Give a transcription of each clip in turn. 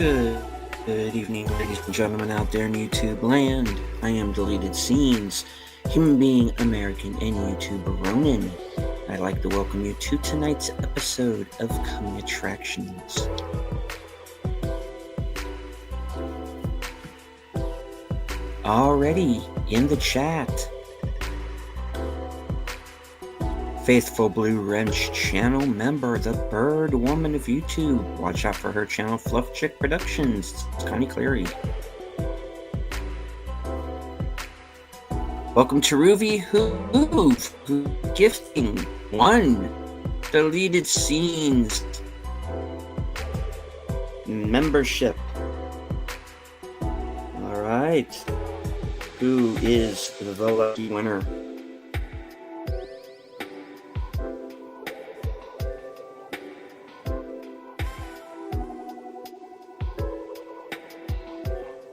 Good evening, ladies and gentlemen out there in YouTube land. I am Deleted Scenes, human being, American, and YouTuber Ronan. I'd like to welcome you to tonight's episode of Coming Attractions. Already in the chat, Faithful Blue Wrench channel member, the Bird Woman of YouTube. Watch out for her channel, Fluff Chick Productions. It's Connie Cleary. Welcome to Ruby Hoove, gifting one Deleted Scenes membership. All right, who is the lucky winner?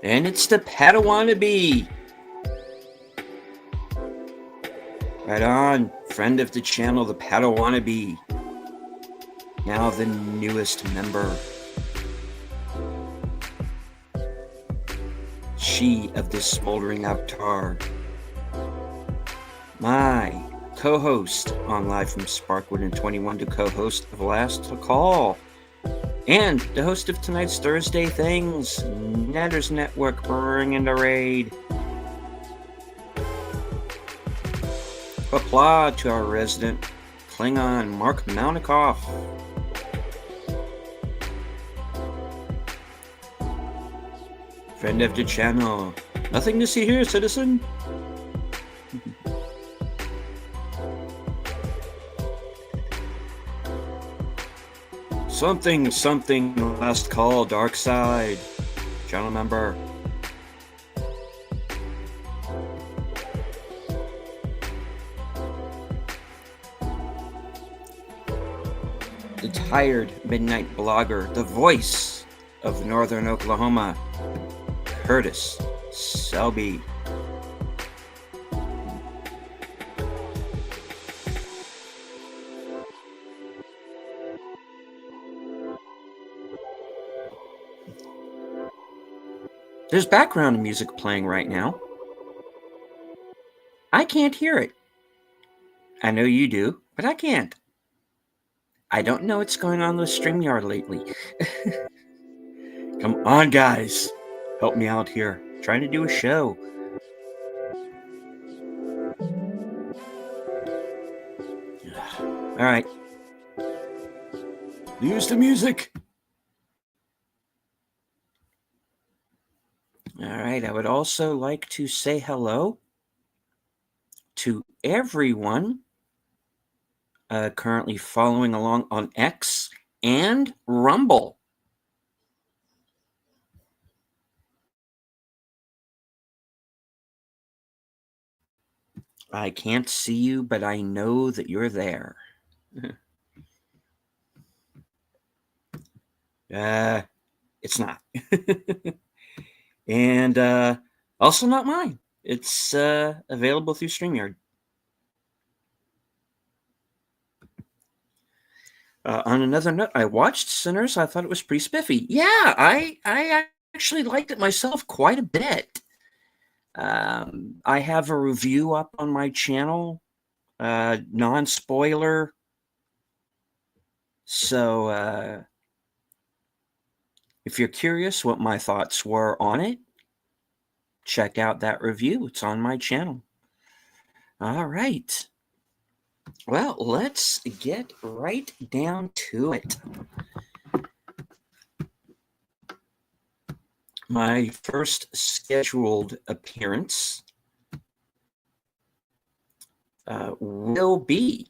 And it's the Padawannabe. Right on. Friend of the channel, the Padawannabe. Now the newest member. She of the smoldering avatar. My co-host on Live from Sparkwood and 21 to co-host of Last Call. And the host of tonight's Thursday Things, Netters Network, bringing the raid. Applause to our resident Klingon, Mark Mounikoff. Friend of the channel. Nothing to see here, citizen. Something, last call, dark side. Channel member. The tired midnight blogger, the voice of Northern Oklahoma, Curtis Selby. There's background music playing right now. I can't hear it. I know you do, but I can't. I don't know what's going on with StreamYard lately. Come on, guys. Help me out here. I'm trying to do a show. All right. Use the music. All right. I would also like to say hello to everyone currently following along on X and Rumble. I can't see you, but I know that you're there. It's not. And also not mine. It's available through StreamYard. On another note, I watched Sinners. I thought it was pretty spiffy. Yeah, I actually liked it myself quite a bit. I have a review up on my channel, non-spoiler. So if you're curious what my thoughts were on it, check out that review. It's on my channel. All right. Well, let's get right down to it. My first scheduled appearance will be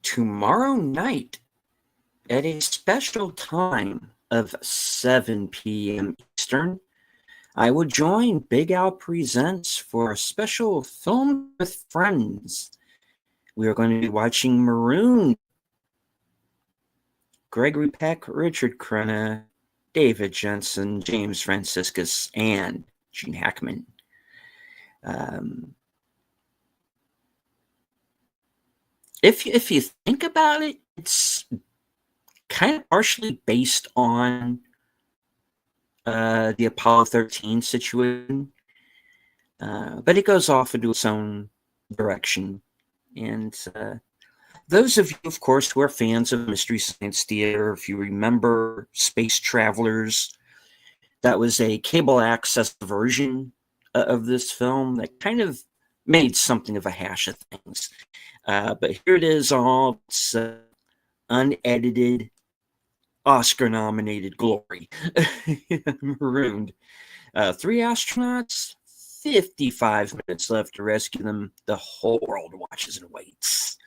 tomorrow night at a special time of 7 p.m. Eastern. I will join Big Al Presents for a special Film with Friends. We are going to be watching Maroon. Gregory Peck, Richard Crenna, David Jensen, James Franciscus, and Gene Hackman. If you think about it, it's kind of partially based on the Apollo 13 situation, but it goes off into its own direction. And those of you, of course, who are fans of Mystery Science Theater, if you remember Space Travelers, that was a cable access version of this film that kind of made something of a hash of things. But here it is, all it's unedited, Oscar-nominated glory. Marooned. 3 astronauts, 55 minutes left to rescue them. The whole world watches and waits.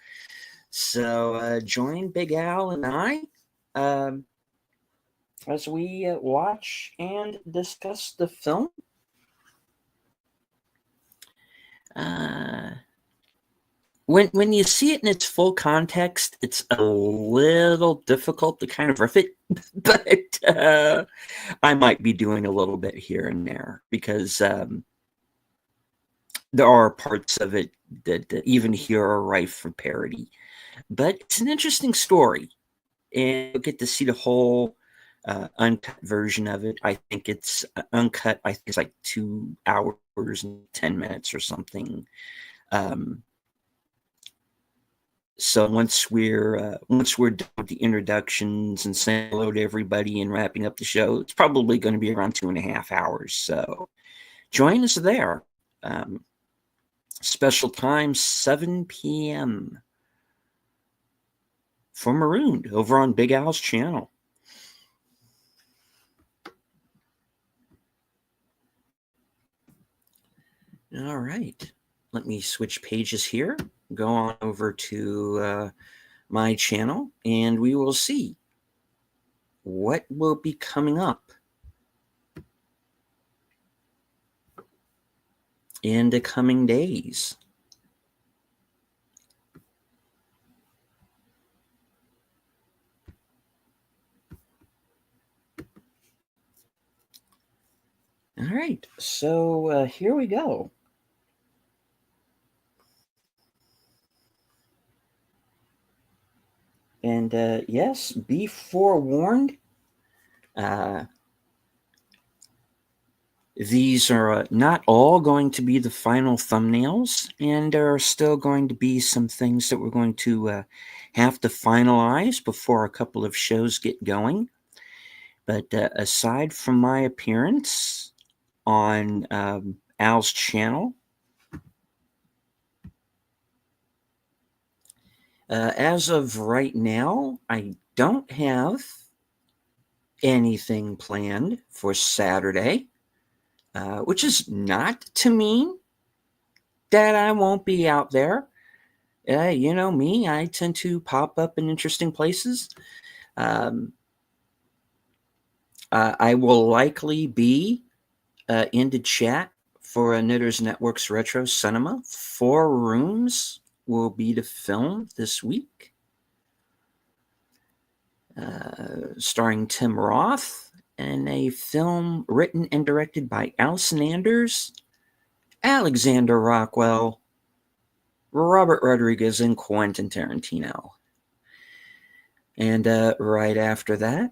So join Big Al and I as we watch and discuss the film. When you see it in its full context, it's a little difficult to kind of riff it, but I might be doing a little bit here and there because there are parts of it that even here are rife for parody. But it's an interesting story, and you'll get to see the whole uncut version of it. I think it's uncut. I think it's like 2 hours and 10 minutes or something. So once we're done with the introductions and saying hello to everybody and wrapping up the show, it's probably going to be around 2.5 hours. So join us there. Special time, 7 p.m. for Marooned over on Big Al's channel. All right. Let me switch pages here. Go on over to my channel, and we will see what will be coming up in the coming days. All right, so here we go. And yes, be forewarned. These are not all going to be the final thumbnails, and there are still going to be some things that we're going to have to finalize before a couple of shows get going. But aside from my appearance on Al's channel, as of right now, I don't have anything planned for Saturday, which is not to mean that I won't be out there. You know me, I tend to pop up in interesting places. I will likely be in the chat for Knitters Network's Retro Cinema. 4 Rooms will be the film this week, starring Tim Roth, and a film written and directed by Allison Anders, Alexander Rockwell, Robert Rodriguez, and Quentin Tarantino. And right after that,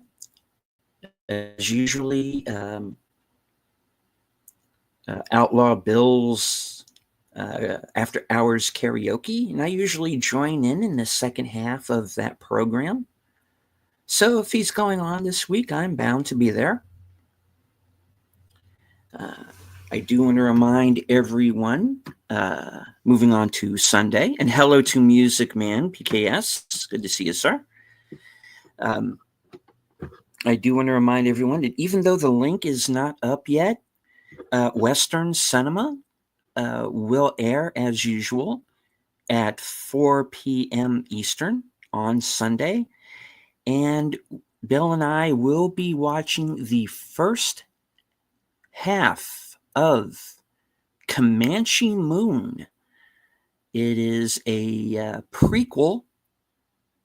as usually, Outlaw Bill's After Hours Karaoke, and I usually join in the second half of that program. So if he's going on this week, I'm bound to be there. I do want to remind everyone, moving on to Sunday, and hello to Music Man, PKS. It's good to see you, sir. I do want to remind everyone that even though the link is not up yet, Western Cinema will air as usual at 4 p.m. Eastern on Sunday. And Bill and I will be watching the first half of Comanche Moon. It is a prequel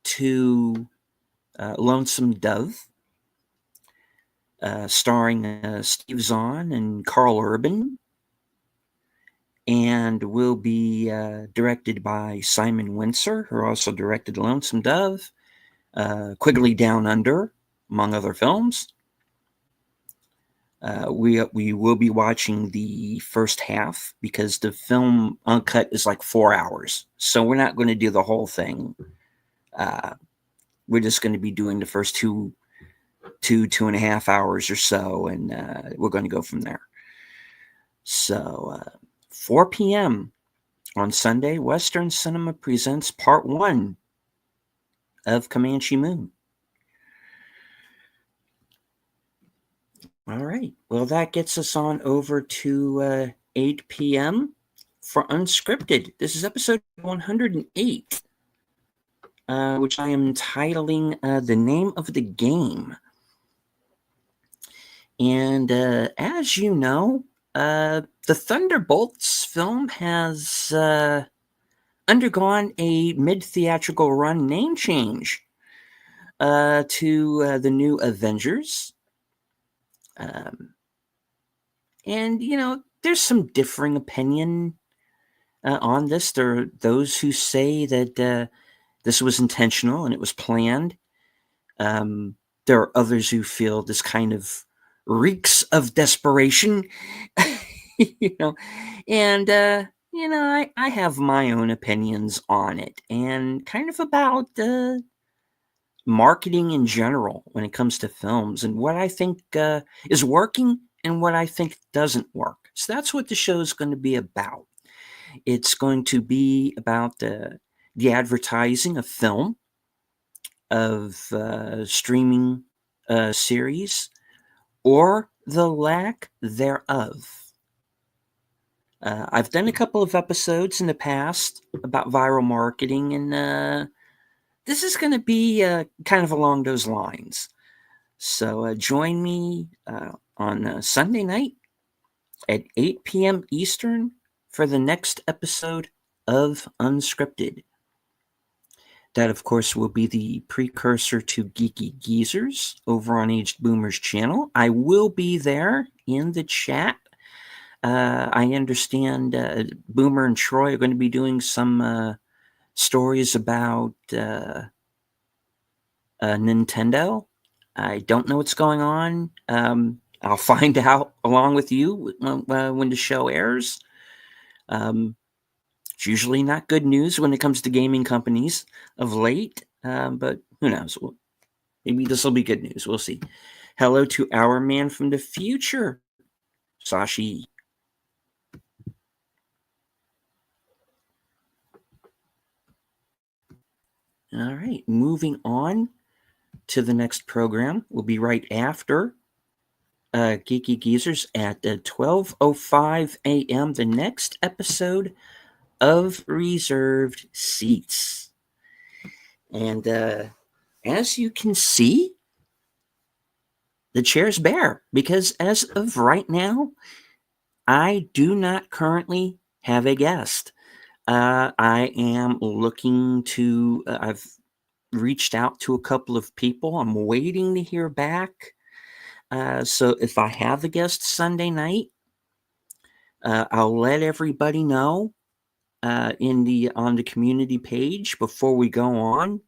to Lonesome Dove, starring Steve Zahn and Carl Urban, and will be directed by Simon Windsor, who also directed Lonesome Dove, Quigley Down Under, among other films. We will be watching the first half because the film uncut is like 4 hours. So we're not going to do the whole thing. We're just going to be doing the first 2.5 hours or so, and we're going to go from there. So 4 p.m. on Sunday, Western Cinema presents Part 1 of Comanche Moon. All right. Well, that gets us on over to 8 p.m. for Unscripted. This is episode 108, which I am entitling The Name of the Game. And as you know, the Thunderbolts film has undergone a mid-theatrical run name change to the new Avengers. And, you know, there's some differing opinion on this. There are those who say that this was intentional and it was planned. There are others who feel this kind of reeks of desperation, you know, and, you know, I have my own opinions on it and kind of about marketing in general when it comes to films and what I think is working and what I think doesn't work. So that's what the show is going to be about. It's going to be about the advertising of film, of streaming series, or the lack thereof. I've done a couple of episodes in the past about viral marketing, and this is going to be kind of along those lines. So join me on Sunday night at 8 p.m. Eastern for the next episode of Unscripted. That, of course, will be the precursor to Geeky Geezers over on Aged Boomer's channel. I will be there in the chat. I understand Boomer and Troy are going to be doing some stories about Nintendo. I don't know what's going on. I'll find out along with you when the show airs. It's usually not good news when it comes to gaming companies of late, but who knows? Maybe this will be good news. We'll see. Hello to our man from the future, Sashi. All right, moving on to the next program. We'll be right after Geeky Geezers at 12:05 a.m. The next episode of Reserved Seats. And as you can see, the chair's bare because as of right now, I do not currently have a guest. I am looking to, I've reached out to a couple of people. I'm waiting to hear back. So if I have a guest Sunday night, I'll let everybody know on the community page before we go on.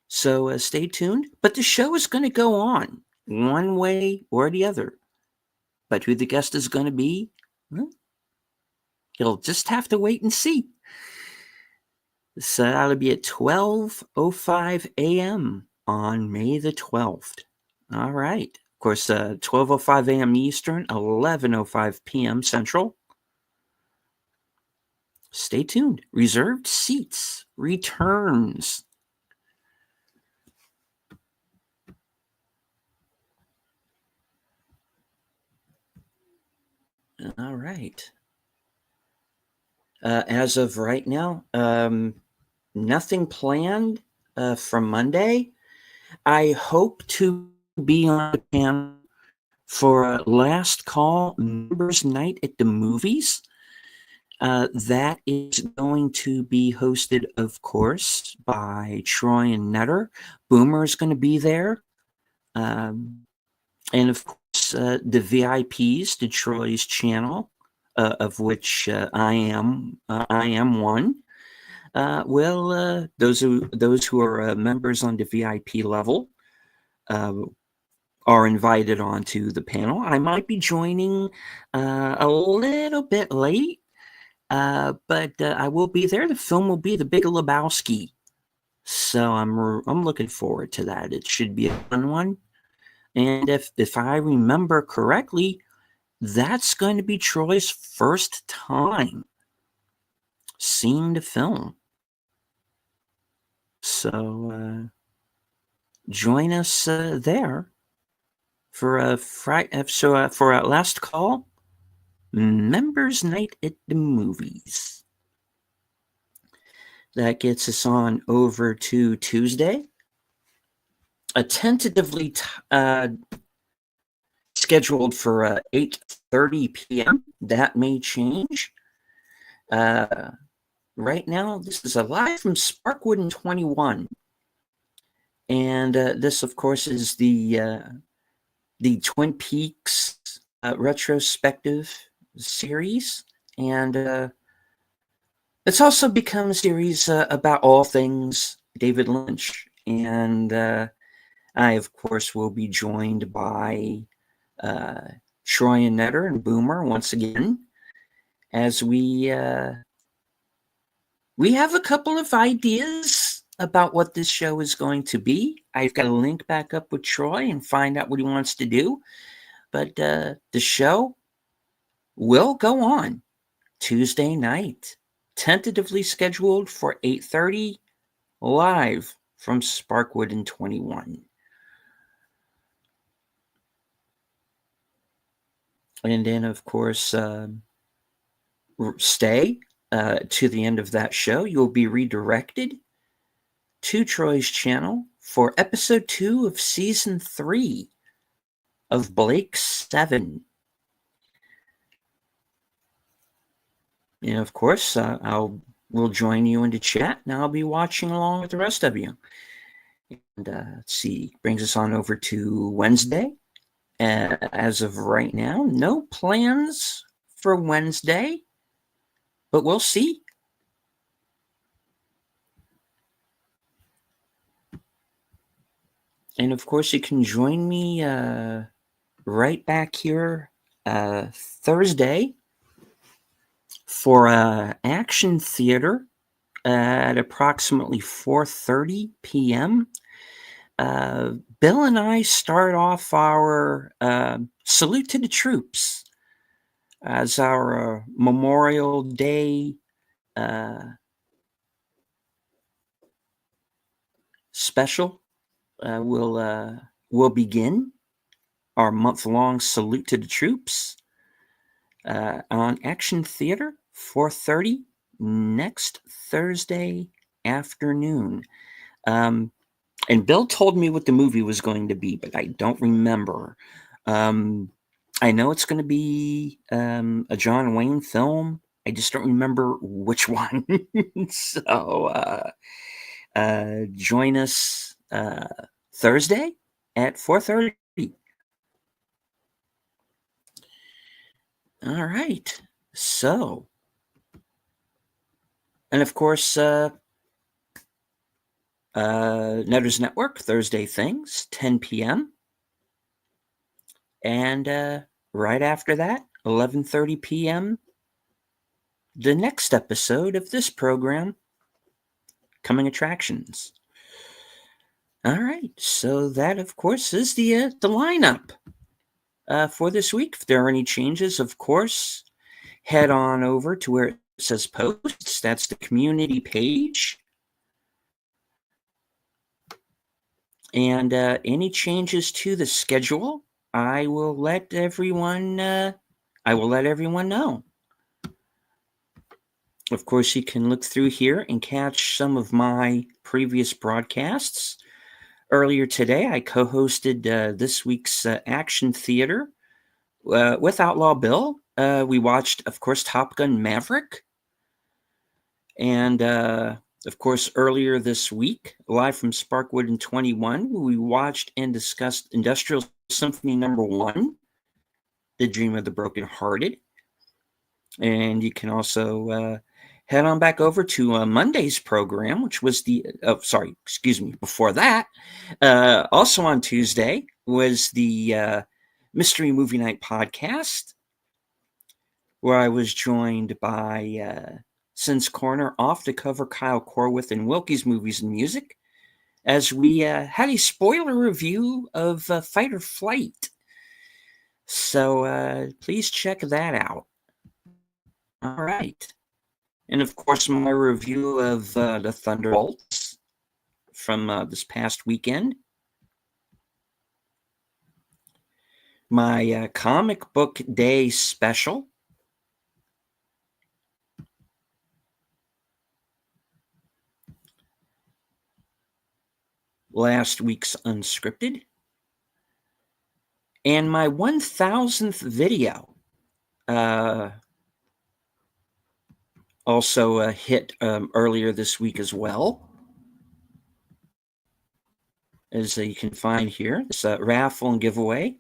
So stay tuned. But the show is going to go on one way or the other. But who the guest is going to be, well, you'll just have to wait and see. So that'll be at 12:05 a.m. on May the 12th. All right. Of course, 12:05 a.m. Eastern, 11:05 p.m. Central. Stay tuned. Reserved Seats returns. All right. As of right now, nothing planned for Monday. I hope to be on the panel for Last Call Members Night at the Movies. That is going to be hosted, of course, by Troy and Nutter. Boomer is going to be there. And of course, the VIPs to Troy's channel, of which I am one. Those who are members on the VIP level are invited onto the panel. I might be joining a little bit late, but I will be there. The film will be The Big Lebowski, so I'm looking forward to that. It should be a fun one, and if I remember correctly, that's going to be Troy's first time seeing the film. So join us there for for our last call, Members Night at the Movies. That gets us on over to Tuesday. Tentatively scheduled for 8:30 p.m. That may change. Right now, this is a live from Sparkwood in 21. And this, of course, is the Twin Peaks retrospective series. And it's also become a series about all things David Lynch. And I, of course, will be joined by Troy and Netter and Boomer once again, as we have a couple of ideas about what this show is going to be. I've got to link back up with Troy and find out what he wants to do. But the show will go on Tuesday night, tentatively scheduled for 8:30, live from Sparkwood in 21. And then, of course, stay to the end of that show. You'll be redirected to Troy's channel for episode 2 of season 3 of Blake 7. And of course, we'll join you in the chat, and I'll be watching along with the rest of you. And let's see, brings us on over to Wednesday. As of right now, no plans for Wednesday, but we'll see. And of course, you can join me right back here Thursday for Action Theater at approximately 4:30 p.m. Bill and I start off our Salute to the Troops as our Memorial Day special. We'll begin our month-long Salute to the Troops on Action Theater, 4:30 next Thursday afternoon. And Bill told me what the movie was going to be, but I don't remember. I know it's going to be a John Wayne film. I just don't remember which one. So join us Thursday at 4:30. All right. So, and of course, Netter's Network, Thursday Things, 10 p.m. And right after that, 11:30 p.m., the next episode of this program, Coming Attractions. All right, so that, of course, is the lineup for this week. If there are any changes, of course, head on over to where it says posts. That's the community page. And any changes to the schedule, I will let everyone know. Of course, you can look through here and catch some of my previous broadcasts. Earlier today, I co-hosted this week's Action Theater with Outlaw Bill. We watched, of course, Top Gun Maverick. And, of course, earlier this week, live from Sparkwood in 21, we watched and discussed Industrial Symphony No. 1, The Dream of the Brokenhearted. And you can also head on back over to Monday's program, which was before that, also on Tuesday, was the Mystery Movie Night podcast, where I was joined by Sin's Corner off the cover Kyle Corwith and Wilkie's Movies and Music, as we had a spoiler review of Fight or Flight. So please check that out. All right. And of course, my review of the Thunderbolts from this past weekend. My comic book day special. Last week's Unscripted. And my 1000th video also hit earlier this week as well. As you can find here, it's a raffle and giveaway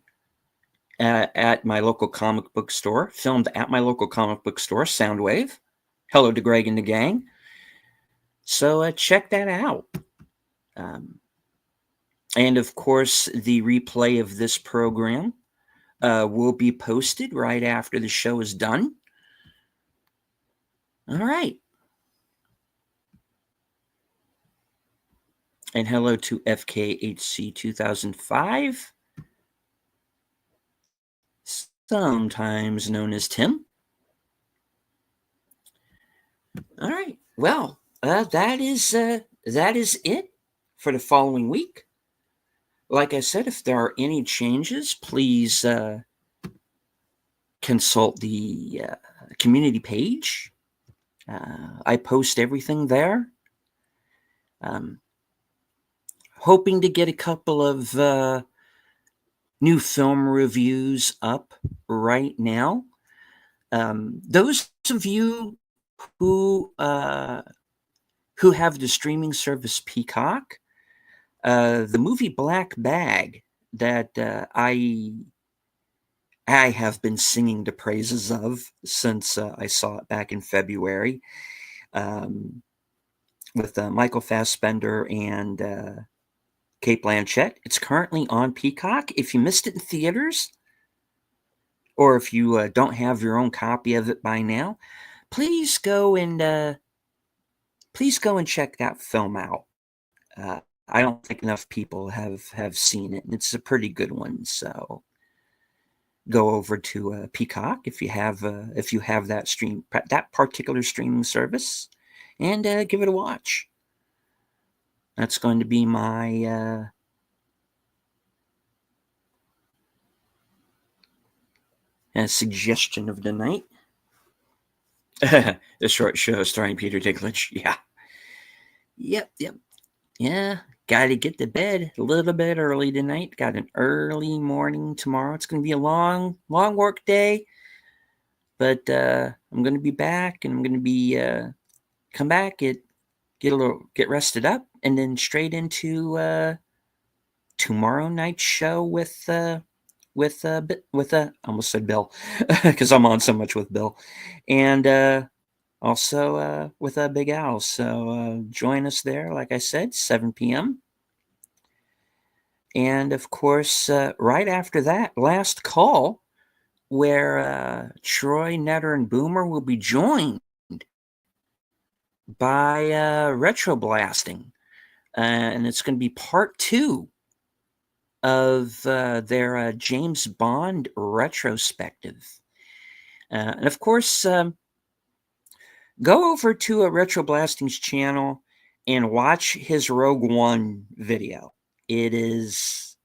at my local comic book store, filmed at my local comic book store, Soundwave. Hello to Greg and the gang. So check that out. And of course, the replay of this program will be posted right after the show is done. All right. And hello to FKHC 2005, sometimes known as Tim. All right. Well, that is it for the following week. Like I said, if there are any changes, please consult the community page. I post everything there. Hoping to get a couple of new film reviews up right now. Those of you who have the streaming service Peacock, the movie Black Bag that I have been singing the praises of since I saw it back in February, with Michael Fassbender and Cate Blanchett. It's currently on Peacock. If you missed it in theaters, or if you don't have your own copy of it by now, please go and check that film out. I don't think enough people have seen it, and it's a pretty good one. So go over to Peacock if you have that particular streaming service, and give it a watch. That's going to be my suggestion of the night. The short show starring Peter Dinklage. Yeah. Yep. Yeah. Got to get to bed a little bit early tonight. Got an early morning tomorrow. It's going to be a long work day. But I'm going to be back, and I'm going to be come back, get rested up, and then straight into tomorrow night's show with I almost said Bill because I'm on so much with Bill, and also with Big Al. So join us there, like I said, 7 p.m. And of course, right after that, Last Call, where Troy, Netter, and Boomer will be joined by Retro Blasting, and it's going to be part 2 of their James Bond retrospective. And of course, go over to Retro Blasting's channel and watch his Rogue One video. It's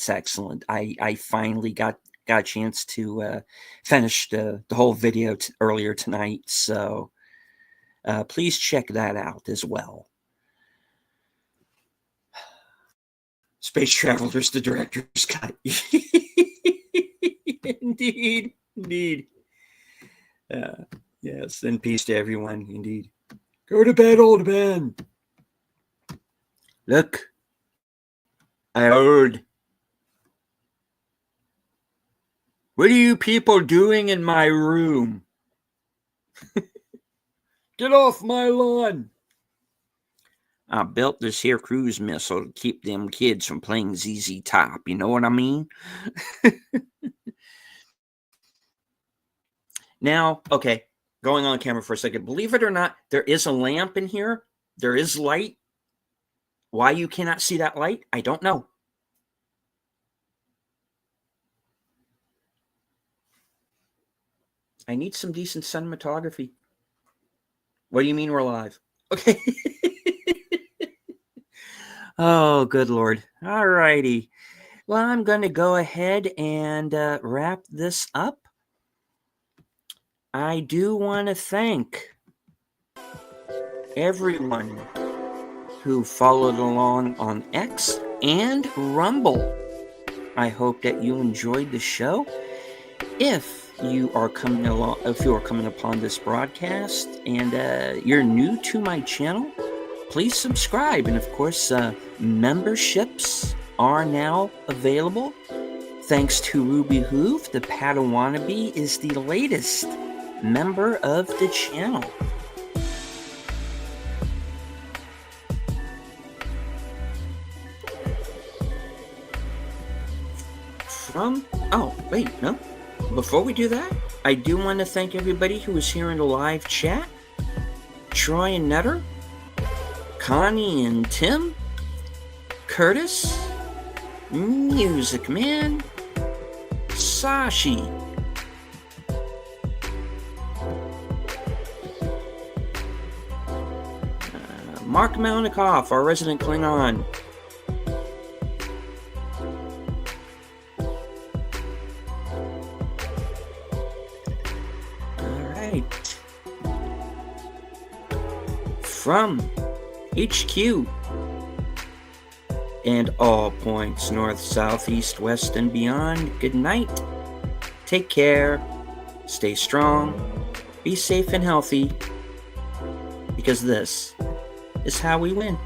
excellent. I finally got a chance to finish the whole video earlier tonight, so please check that out as well. Space Travelers, the director's cut. Indeed. Yes, and peace to everyone, indeed. Go to bed, old man. Look, I heard. What are you people doing in my room? Get off my lawn. I built this here cruise missile to keep them kids from playing ZZ Top. You know what I mean? Now, okay, going on camera for a second. Believe it or not, there is a lamp in here. There is light. Why you cannot see that light, I don't know. I need some decent cinematography. What do you mean we're live? Okay. Oh, good Lord. All righty. Well, I'm going to go ahead and wrap this up. I do want to thank everyone who followed along on X and Rumble. I hope that you enjoyed the show. If you are coming upon this broadcast and you're new to my channel, please subscribe. And of course, memberships are now available. Thanks to Ruby Hoof, the Padawannabe is the latest member of the channel. Before we do that, I do want to thank everybody who was here in the live chat. Troy and Netter, Connie and Tim, Curtis, Music Man, Sashi, Mark Malnikoff, our resident Klingon, from HQ and all points north, south, east, west, and beyond, good night. Take care. Stay strong. Be safe and healthy. Because this is how we win.